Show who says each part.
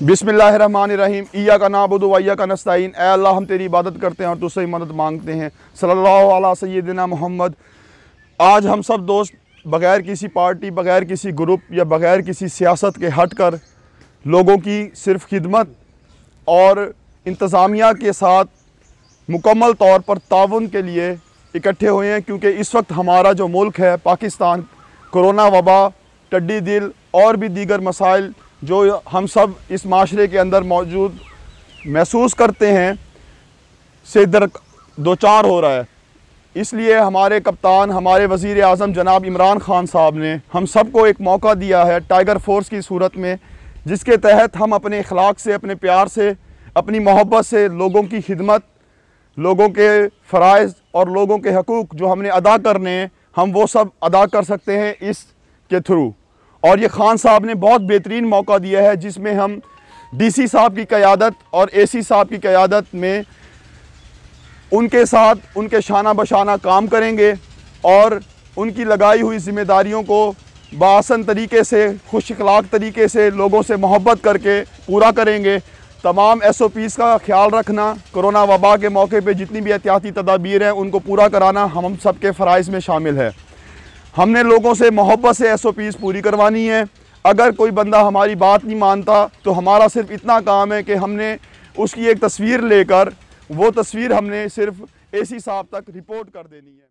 Speaker 1: बिस्मिल्लाहिर्रहमानिर्रहीम इय्याका नअबुदु व इय्याका नस्तईन। ऐ अल्लाह हम तेरी इबादत करते हैं और तुझसे मदद मांगते हैं। सल्लल्लाहु अला सय्यिदिना मोहम्मद। आज हम सब दोस्त बग़ैर किसी पार्टी, बग़ैर किसी ग्रुप या बग़ैर किसी सियासत के हट कर लोगों की सिर्फ़ खिदमत और इंतज़ामिया के साथ मुकम्मल तौर पर ताउन के लिए इकट्ठे हुए हैं, क्योंकि इस वक्त हमारा जो मुल्क है पाकिस्तान, कोरोना वबा, टड्डी दिल और भी दीगर मसाइल जो हम सब इस माशरे के अंदर मौजूद महसूस करते हैं से दो चार हो रहा है। इसलिए हमारे कप्तान, हमारे वज़ीर आज़म जनाब इमरान ख़ान साहब ने हम सब को एक मौका दिया है टाइगर फोर्स की सूरत में, जिसके तहत हम अपने अखलाक से, अपने प्यार से, अपनी मोहब्बत से लोगों की खिदमत, लोगों के फ़राइज़ और लोगों के हकूक़ जो हमने अदा करने हैं, हम वो सब अदा कर सकते हैं इसके थ्रू। और ये ख़ान साहब ने बहुत बेहतरीन मौका दिया है, जिसमें हम डीसी साहब की क़यादत और एसी साहब की क़यादत में उनके साथ उनके शाना बशाना काम करेंगे और उनकी लगाई हुई ज़िम्मेदारियों को बासन तरीके से, खुश अखलाक तरीके से, लोगों से मोहब्बत करके पूरा करेंगे। तमाम SOPs का ख्याल रखना, कोरोना वबा के मौके पे जितनी भी एहतियाती तदाबीर हैं उनको पूरा कराना हम सब के फ़राइज़ में शामिल है। हमने लोगों से मोहब्बत से SOPs पूरी करवानी है। अगर कोई बंदा हमारी बात नहीं मानता तो हमारा सिर्फ इतना काम है कि हमने उसकी एक तस्वीर लेकर वो तस्वीर हमने सिर्फ AC साहब तक रिपोर्ट कर देनी है।